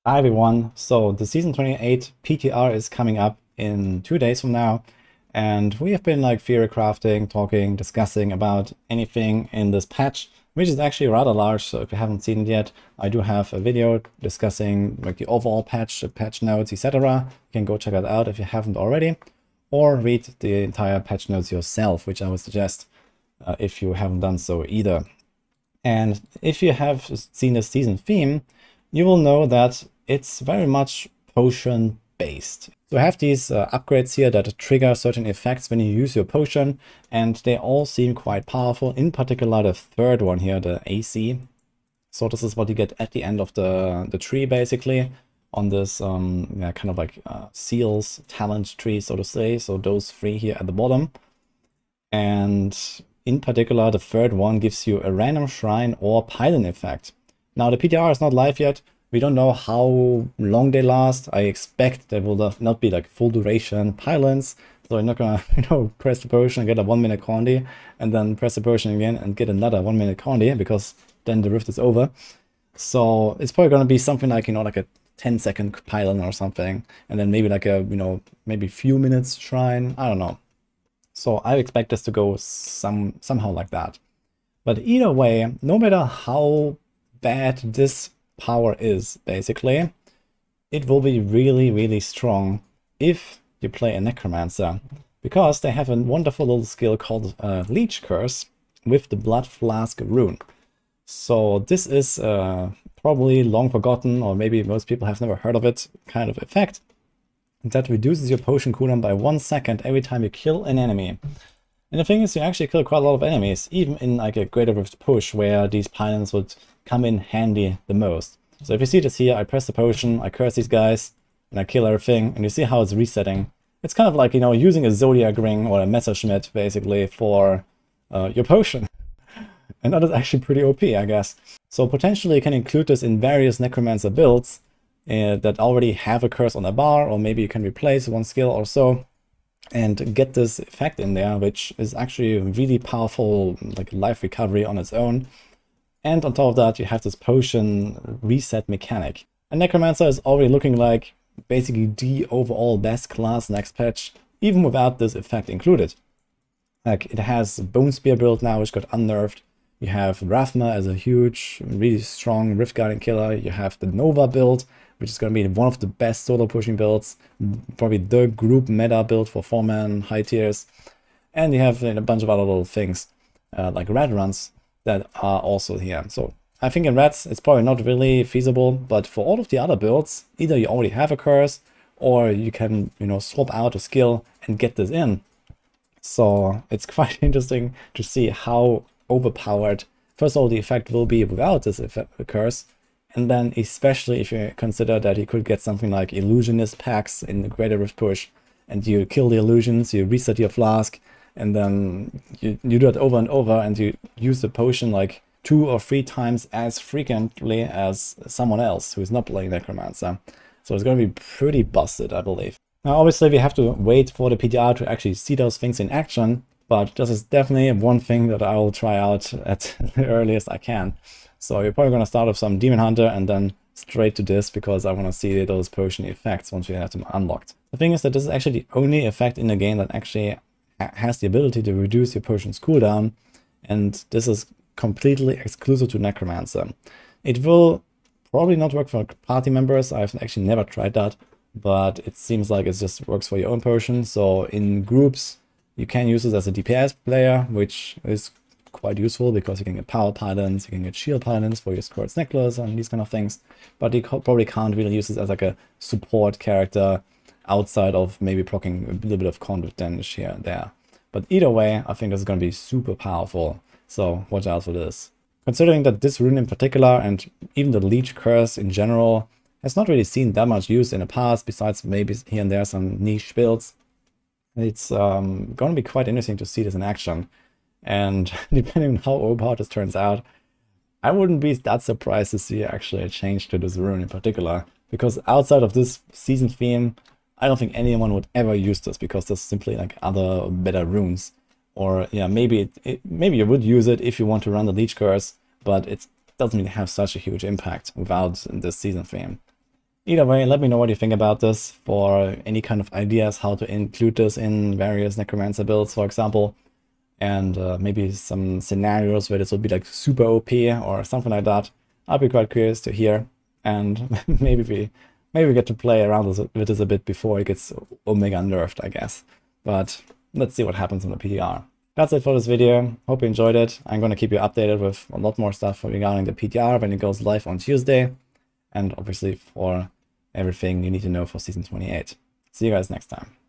Hi everyone, so the season 28 PTR is coming up in 2 days from now, and we have been like theory crafting, talking, discussing about anything in this patch, which is actually rather large. So if you haven't seen it yet, I do have a video discussing like the overall patch, the patch notes, etc. You can go check that out if you haven't already, or read the entire patch notes yourself, which I would suggest if you haven't done so either. And if you have seen the season theme, you will know that it's very much potion based. So I have these upgrades here that trigger certain effects when you use your potion, and they all seem quite powerful. In particular, the third one here, the AC. So this is what you get at the end of the tree, basically, on this kind of like seals talent tree, so to say. So those three here at the bottom. And in particular, the third one gives you a random shrine or pylon effect. Now, the PTR is not live yet. We don't know how long they last. I expect they will not be like full duration pylons. So I'm not gonna, press the potion and get a 1 minute condi, and then press the potion again and get another 1 minute condi, because then the rift is over. So it's probably gonna be something like, like a 10-second pylon or something, and then maybe like a, maybe few minutes shrine. I don't know. So I expect this to go somehow like that. But either way, no matter how bad this power is, basically, it will be really, really strong if you play a Necromancer, because they have a wonderful little skill called Leech Curse with the Blood Flask rune. So this is probably long forgotten, or maybe most people have never heard of it, kind of effect that reduces your potion cooldown by 1 second every time you kill an enemy. And the thing is, you actually kill quite a lot of enemies, even in like a Greater Rift push, where these pylons would come in handy the most. So if you see this here, I press the potion, I curse these guys, and I kill everything, and you see how it's resetting. It's kind of like, using a Zodiac ring or a Messerschmitt, basically, for your potion. And that is actually pretty OP, I guess. So potentially you can include this in various Necromancer builds that already have a curse on a bar, or maybe you can replace one skill or so and get this effect in there, which is actually a really powerful like life recovery on its own. And on top of that, you have this potion reset mechanic. And Necromancer is already looking like basically the overall best class next patch, even without this effect included. Like, it has Bone Spear build now, which got unnerved. You have Rathma as a huge, really strong Rift Guardian killer. You have the Nova build, which is going to be one of the best solo pushing builds, probably the group meta build for 4-man high tiers. And you have a bunch of other little things, like red runs, that are also here. So I think in reds, it's probably not really feasible, but for all of the other builds, either you already have a curse, or you can, swap out a skill and get this in. So it's quite interesting to see how overpowered, first of all, the effect will be without this curse, and then especially if you consider that you could get something like illusionist packs in the Greater Rift push, and you kill the illusions, you reset your flask, and then you do it over and over, and you use the potion like 2 or 3 times as frequently as someone else who is not playing Necromancer. So it's going to be pretty busted, I believe. Now, obviously, we have to wait for the PTR to actually see those things in action, but this is definitely one thing that I will try out at the earliest I can. So you're probably going to start with some Demon Hunter and then straight to this, because I want to see those potion effects once we have them unlocked. The thing is that this is actually the only effect in the game that actually has the ability to reduce your potion's cooldown, and this is completely exclusive to Necromancer. It will probably not work for party members. I've actually never tried that, but it seems like it just works for your own potion. So in groups, you can use this as a DPS player, which is quite useful because you can get power pylons, you can get shield pylons for your Squirt's necklace and these kind of things. But you probably can't really use this as like a support character outside of maybe proccing a little bit of conduit damage here and there. But either way, I think this is going to be super powerful. So watch out for this. Considering that this rune in particular, and even the Leech Curse in general, has not really seen that much use in the past, besides maybe here and there some niche builds, it's going to be quite interesting to see this in action. And depending on how overpowered this turns out, I wouldn't be that surprised to see actually a change to this rune in particular, because outside of this season theme, I don't think anyone would ever use this, because there's simply like other better runes. Or yeah, maybe maybe you would use it if you want to run the Leech Curse, but it doesn't really have such a huge impact without this season theme. Either way, let me know what you think about this, for any kind of ideas how to include this in various Necromancer builds, for example, and maybe some scenarios where this will be like super OP or something like that. I'll be quite curious to hear, and maybe we get to play around with this a bit before it gets Omega nerfed, I guess. But let's see what happens on the PTR. That's it for this video. Hope you enjoyed it. I'm going to keep you updated with a lot more stuff regarding the PTR when it goes live on Tuesday, and obviously for everything you need to know for Season 28. See you guys next time.